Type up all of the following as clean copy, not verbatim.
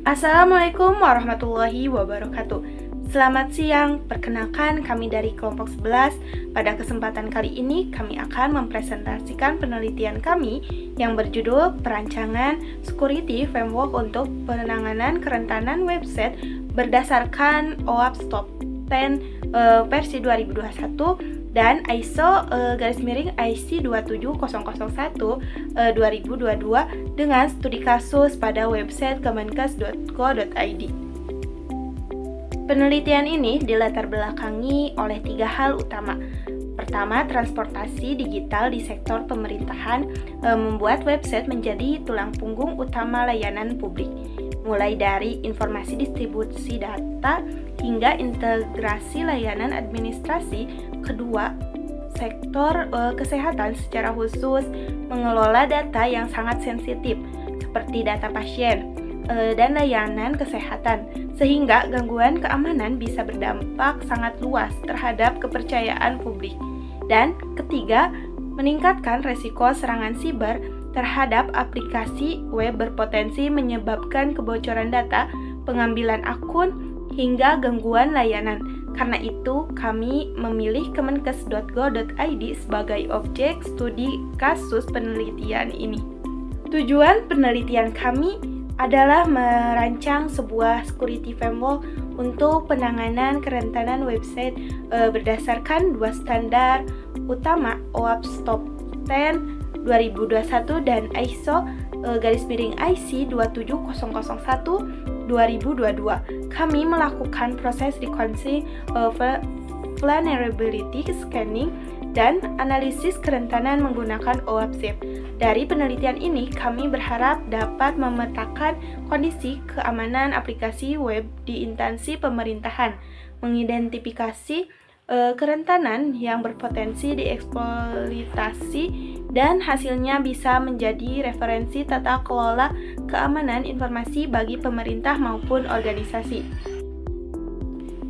Assalamualaikum warahmatullahi wabarakatuh. Selamat siang, perkenalkan kami dari kelompok 11. Pada kesempatan kali ini kami akan mempresentasikan penelitian kami yang berjudul Perancangan Security Framework untuk Penanganan Kerentanan Website berdasarkan OWASP Top 10 versi 2021 dan ISO IC 27001 2022 dengan studi kasus pada website kemenkes.go.id. Penelitian ini dilatar belakangi oleh 3 hal utama. Pertama, transportasi digital di sektor pemerintahan membuat website menjadi tulang punggung utama layanan publik, mulai dari informasi distribusi data hingga integrasi layanan administrasi. Kedua, sektor kesehatan secara khusus mengelola data yang sangat sensitif seperti data pasien dan layanan kesehatan, sehingga gangguan keamanan bisa berdampak sangat luas terhadap kepercayaan publik. Dan ketiga, meningkatkan resiko serangan siber terhadap aplikasi web berpotensi menyebabkan kebocoran data, pengambilan akun, hingga gangguan layanan. Karena itu, kami memilih kemenkes.go.id sebagai objek studi kasus penelitian ini. Tujuan penelitian kami adalah merancang sebuah security framework untuk penanganan kerentanan website berdasarkan 2 standar utama OWASP Top 10 2021 dan ISO IC 27001 2022. Kami melakukan proses sequencing vulnerability scanning dan analisis kerentanan menggunakan OWASP. Dari penelitian ini, kami berharap dapat memetakan kondisi keamanan aplikasi web di instansi pemerintahan, mengidentifikasi kerentanan yang berpotensi dieksploitasi, dan hasilnya bisa menjadi referensi tata kelola keamanan informasi bagi pemerintah maupun organisasi.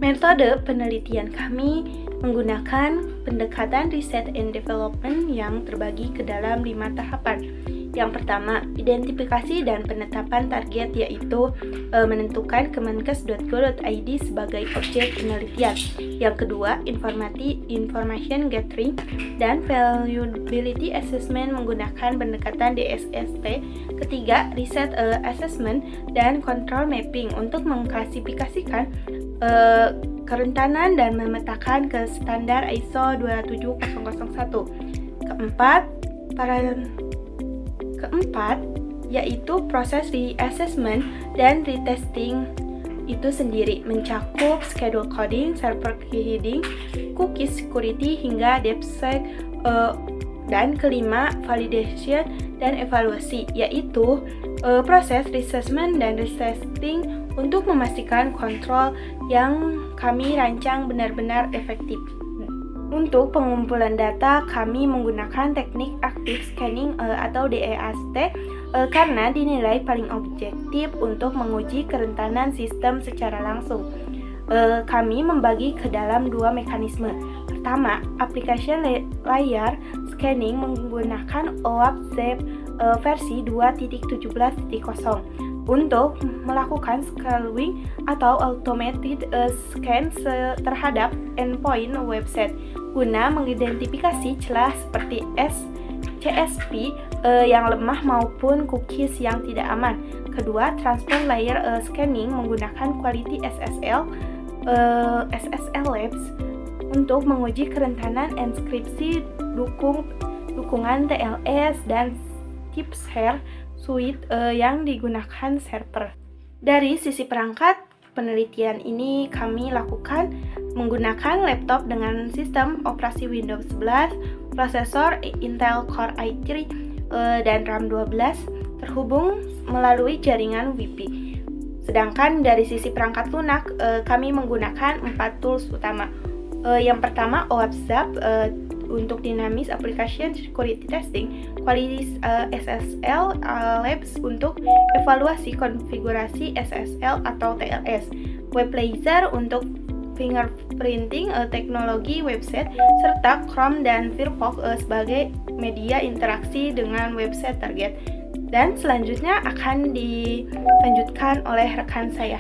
Metode penelitian kami menggunakan pendekatan research and development yang terbagi ke dalam 5 tahapan. Yang pertama, identifikasi dan penetapan target, yaitu menentukan kemenkes.go.id sebagai objek penelitian. Yang kedua, information gathering dan vulnerability assessment menggunakan pendekatan DSST. Ketiga, research assessment dan control mapping untuk mengklasifikasikan kerentanan dan memetakan ke standar ISO 27001. Keempat, yaitu proses reassessment dan retesting itu sendiri, mencakup schedule coding, server hiding, cookie security, hingga DevSec. Dan kelima, validation dan evaluasi, yaitu proses reassessment dan retesting untuk memastikan kontrol yang kami rancang benar-benar efektif. Untuk pengumpulan data, kami menggunakan teknik active scanning atau DAST karena dinilai paling objektif untuk menguji kerentanan sistem secara langsung. Kami membagi ke dalam 2 mekanisme. Pertama, application layer scanning menggunakan OWASP versi 2.17.0 untuk melakukan scaling atau automated scan terhadap endpoint website guna mengidentifikasi celah seperti CSP yang lemah maupun cookies yang tidak aman. Kedua, transport layer scanning menggunakan Quality SSL Labs untuk menguji kerentanan enkripsi, dukungan TLS, dan chipshare suite yang digunakan server. Dari sisi perangkat, penelitian ini kami lakukan menggunakan laptop dengan sistem operasi Windows 11, prosesor Intel Core i3 dan RAM 12, terhubung melalui jaringan Wi-Fi. Sedangkan dari sisi perangkat lunak, kami menggunakan 4 tools utama. Yang pertama, OWASP untuk Dynamics Application Security Testing, Quality SSL Labs untuk evaluasi konfigurasi SSL atau TLS, Weblaser untuk fingerprinting teknologi website, serta Chrome dan Firefox sebagai media interaksi dengan website target. Dan selanjutnya akan dilanjutkan oleh rekan saya.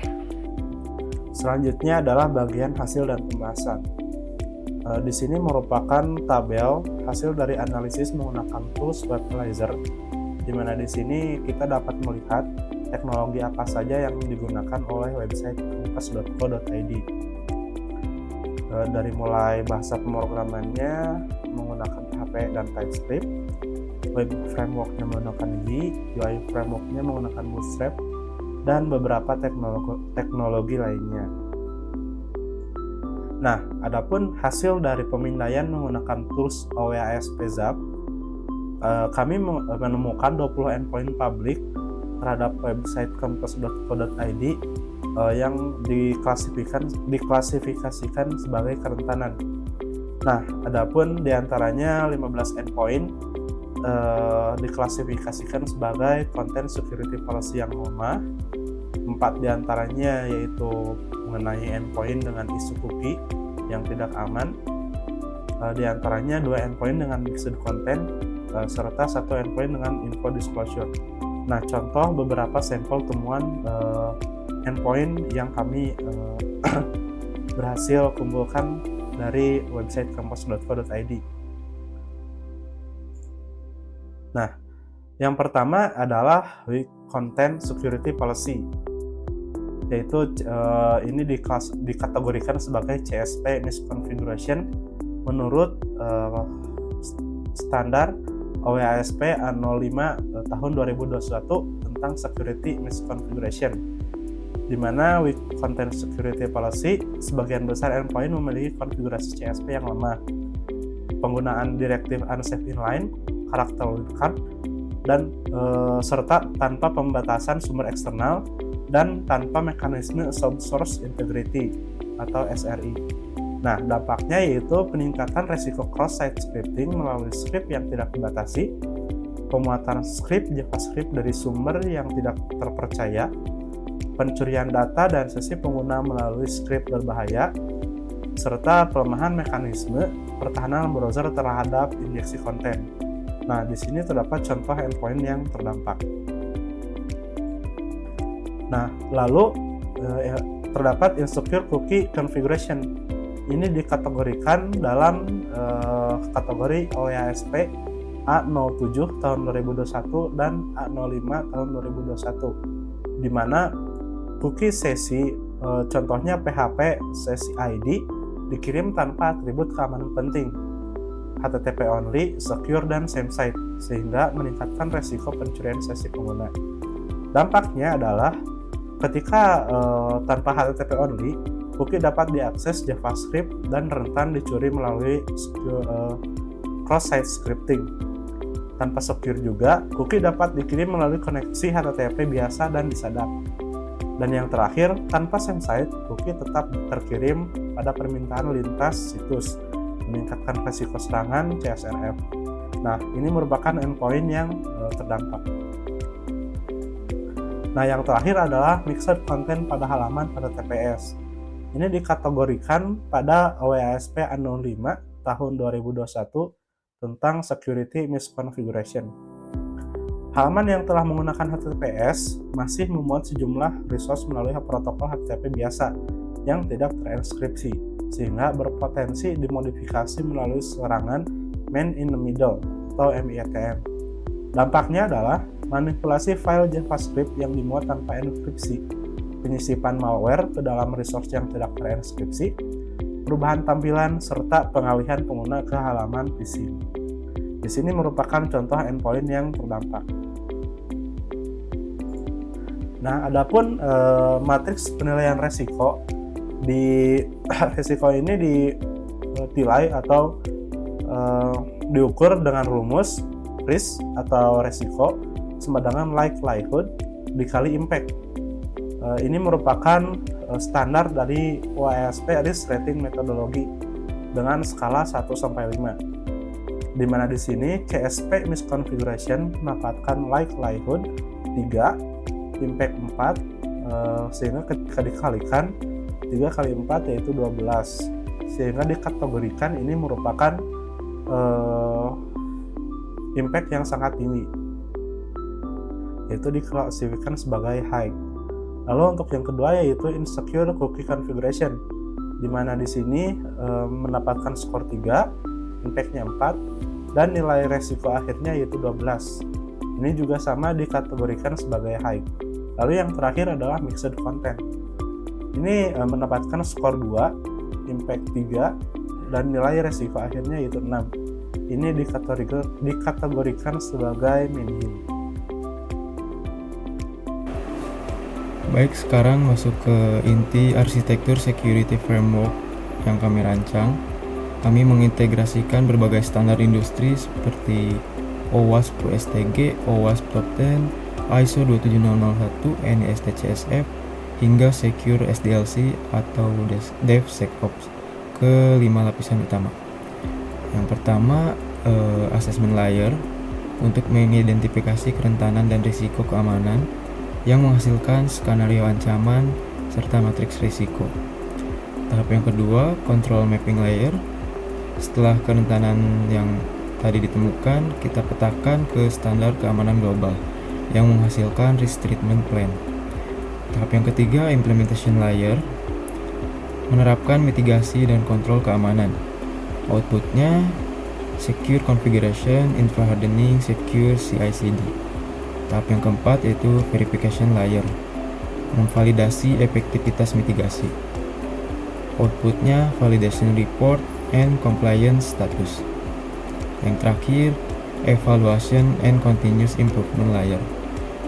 Selanjutnya adalah bagian hasil dan pembahasan. Di sini merupakan tabel hasil dari analisis menggunakan tools Webanalyzer, di mana di sini kita dapat melihat teknologi apa saja yang digunakan oleh website compass.co.id. Dari mulai bahasa pemrogramannya menggunakan PHP dan TypeScript, web frameworknya menggunakan Vue, UI frameworknya menggunakan Bootstrap, dan beberapa teknologi lainnya. Nah, adapun hasil dari pemindaian menggunakan tools OWASP ZAP, kami menemukan 20 endpoint public terhadap website compass.co.id yang diklasifikasikan sebagai kerentanan. Nah, adapun diantaranya 15 endpoint diklasifikasikan sebagai content security policy yang lemah. 4 diantaranya yaitu mengenai endpoint dengan isu cookie yang tidak aman. Diantaranya 2 endpoint dengan mixed content serta 1 endpoint dengan info disclosure. Nah, contoh beberapa sampel temuan endpoint yang kami berhasil kumpulkan dari website compass.co.id. Nah, yang pertama adalah content security policy, yaitu ini dikategorikan sebagai CSP misconfiguration menurut standar OWASP A05 tahun 2021 tentang security misconfiguration, di mana with content security policy sebagian besar endpoint memiliki konfigurasi CSP yang lemah, penggunaan direktif unsafe inline, karakter wildcard, dan serta tanpa pembatasan sumber eksternal dan tanpa mekanisme subsource integrity atau SRI. Nah, dampaknya yaitu peningkatan resiko cross-site scripting melalui script yang tidak dibatasi, pemuatan script JavaScript dari sumber yang tidak terpercaya, pencurian data dan sesi pengguna melalui script berbahaya, serta pelemahan mekanisme pertahanan browser terhadap injeksi konten. Nah, di sini terdapat contoh endpoint yang terdampak. Nah, lalu terdapat insecure cookie configuration. Ini dikategorikan dalam kategori OWASP A07 tahun 2021 dan A05 tahun 2021, di mana cookie sesi contohnya PHP sesi ID dikirim tanpa atribut keamanan penting, HTTP only, secure, dan same site, sehingga meningkatkan resiko pencurian sesi pengguna. Dampaknya adalah ketika tanpa HTTP only, cookie dapat diakses JavaScript dan rentan dicuri melalui cross-site scripting. Tanpa secure juga, cookie dapat dikirim melalui koneksi HTTP biasa dan disadap. Dan yang terakhir, tanpa same site, cookie tetap terkirim pada permintaan lintas situs, meningkatkan resiko serangan CSRF. Nah, ini merupakan endpoint yang terdampak. Nah, yang terakhir adalah mixed content pada halaman pada TPS. Ini dikategorikan pada OWASP A05 tahun 2021 tentang security misconfiguration. Halaman yang telah menggunakan HTTPS masih memuat sejumlah resource melalui protokol HTTP biasa yang tidak terenkripsi, sehingga berpotensi dimodifikasi melalui serangan man in the middle atau MITM. Dampaknya adalah manipulasi file JavaScript yang dimuat tanpa enkripsi, penyisipan malware ke dalam resource yang tidak terenkripsi, perubahan tampilan, serta pengalihan pengguna ke halaman phishing. Di sini merupakan contoh endpoint yang terdampak. Nah, adapun matriks penilaian resiko, di resiko ini ditilai atau diukur dengan rumus risk atau resiko sama dengan likelihood dikali impact. Ini merupakan standar dari OWASP Risk Rating Methodology dengan skala 1-5, di mana di sini CSP misconfiguration mendapatkan likelihood 3, impact 4, sehingga ketika dikalikan 3 kali 4 yaitu 12, sehingga dikategorikan ini merupakan impact yang sangat tinggi. yaitu diklasifikasikan sebagai high. Lalu untuk yang kedua yaitu insecure cookie configuration, di mana di sini mendapatkan skor 3, impact-nya 4, dan nilai resiko akhirnya yaitu 12. Ini juga sama dikategorikan sebagai high. Lalu yang terakhir adalah mixed content. Ini mendapatkan skor 2, impact 3, dan nilai resiko akhirnya yaitu 6. Ini dikategorikan sebagai medium. Baik, sekarang masuk ke inti arsitektur security framework yang kami rancang. Kami mengintegrasikan berbagai standar industri seperti OWASP Pro STG, OWASP Top 10, ISO 27001, NIST CSF, hingga Secure SDLC atau DevSecOps ke 5 lapisan utama. Yang pertama, assessment layer untuk mengidentifikasi kerentanan dan risiko keamanan yang menghasilkan skenario ancaman serta matriks risiko. Tahap yang kedua, control mapping layer. Setelah kerentanan yang tadi ditemukan, kita petakan ke standar keamanan global yang menghasilkan risk treatment plan. Tahap yang ketiga, implementation layer, menerapkan mitigasi dan kontrol keamanan. Outputnya secure configuration, infra hardening, secure CI/CD. Tahap yang keempat yaitu verification layer, memvalidasi efektivitas mitigasi. Outputnya validation report and compliance status. Yang terakhir, evaluation and continuous improvement layer,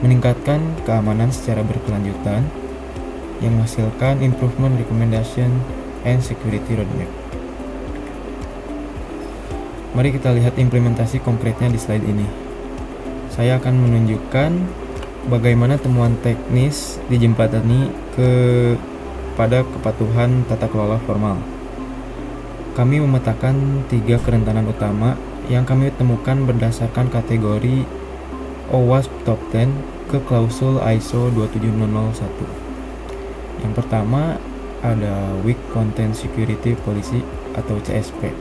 meningkatkan keamanan secara berkelanjutan yang menghasilkan improvement recommendation and security roadmap. Mari kita lihat implementasi konkretnya di slide ini. Saya akan menunjukkan bagaimana temuan teknis dijembatani pada kepatuhan tata kelola formal. Kami memetakan 3 kerentanan utama yang kami temukan berdasarkan kategori OWASP Top 10 ke klausul ISO 27001. Yang pertama ada Weak Content Security Policy atau CSP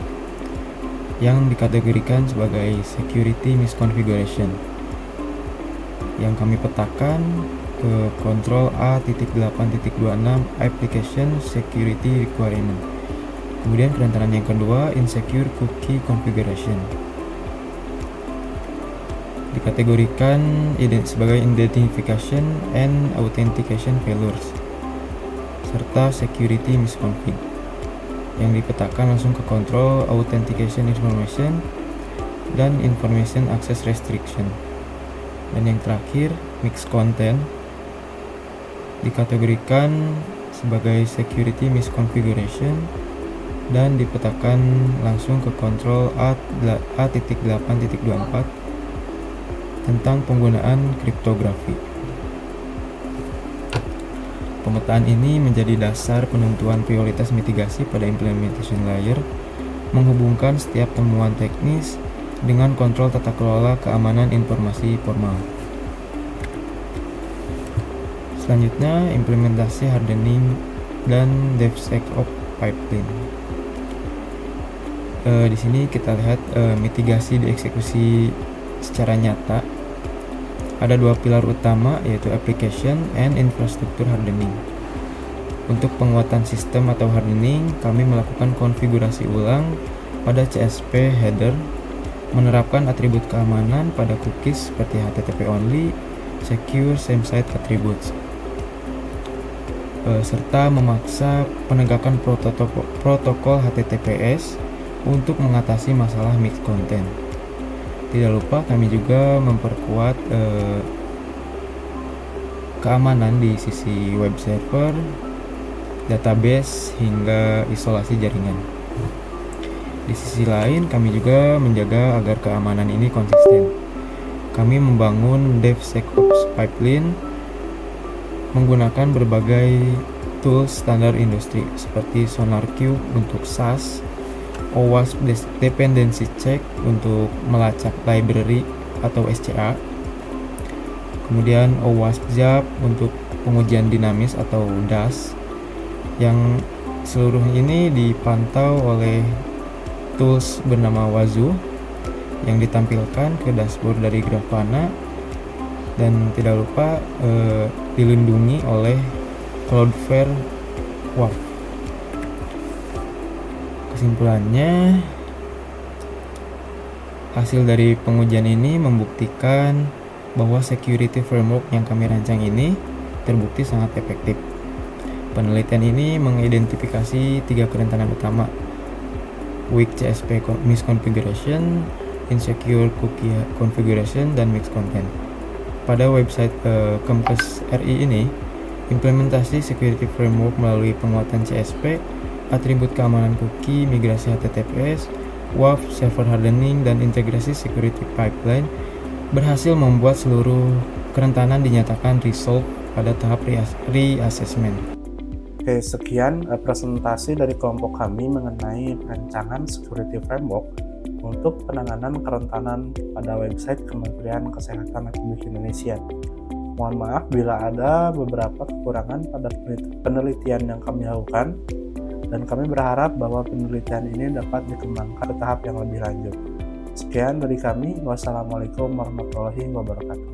yang dikategorikan sebagai Security Misconfiguration, yang kami petakan ke kontrol A.8.26 Application Security Requirement. Kemudian kerentanan yang kedua, Insecure Cookie Configuration, dikategorikan sebagai Identification and Authentication Failures, serta Security Misconfig, yang dipetakan langsung ke kontrol Authentication Information dan Information Access Restriction. Dan yang terakhir, Mixed Content, dikategorikan sebagai Security Misconfiguration dan dipetakan langsung ke kontrol A.8.24 tentang penggunaan kriptografi. Pemetaan ini menjadi dasar penentuan prioritas mitigasi pada implementation layer, menghubungkan setiap temuan teknis dengan kontrol tata kelola keamanan informasi formal. Selanjutnya, implementasi hardening dan DevSecOps pipeline. Di sini kita lihat mitigasi dieksekusi secara nyata. Ada 2 pilar utama, yaitu application and infrastructure hardening. Untuk penguatan sistem atau hardening, kami melakukan konfigurasi ulang pada CSP header, menerapkan atribut keamanan pada cookies seperti HTTP only, secure same site attributes, serta memaksa penegakan protokol HTTPS untuk mengatasi masalah mixed content. Tidak lupa kami juga memperkuat keamanan di sisi web server, database, hingga isolasi jaringan. Di sisi lain, kami juga menjaga agar keamanan ini konsisten. Kami membangun DevSecOps pipeline menggunakan berbagai tools standar industri seperti SonarQube untuk SaaS, OWASP Dependency Check untuk melacak library atau SCA, kemudian OWASP ZAP untuk pengujian dinamis atau DAS, yang seluruh ini dipantau oleh tools bernama Wazoo yang ditampilkan ke dashboard dari Grafana dan tidak lupa dilindungi oleh Cloudflare WAF. Kesimpulannya, hasil dari pengujian ini membuktikan bahwa security framework yang kami rancang ini terbukti sangat efektif. Penelitian ini mengidentifikasi 3 kerentanan utama: weak CSP misconfiguration, insecure cookie configuration, dan mixed content. Pada website Kemkes RI ini, implementasi security framework melalui penguatan CSP, atribut keamanan cookie, migrasi HTTPS, WAF, server hardening, dan integrasi security pipeline berhasil membuat seluruh kerentanan dinyatakan resolve pada tahap reassessment. Oke, sekian presentasi dari kelompok kami mengenai perancangan security framework untuk penanganan kerentanan pada website Kementerian Kesehatan Republik Indonesia. Mohon maaf bila ada beberapa kekurangan pada penelitian yang kami lakukan, dan kami berharap bahwa penelitian ini dapat dikembangkan ke tahap yang lebih lanjut. Sekian dari kami. Wassalamualaikum warahmatullahi wabarakatuh.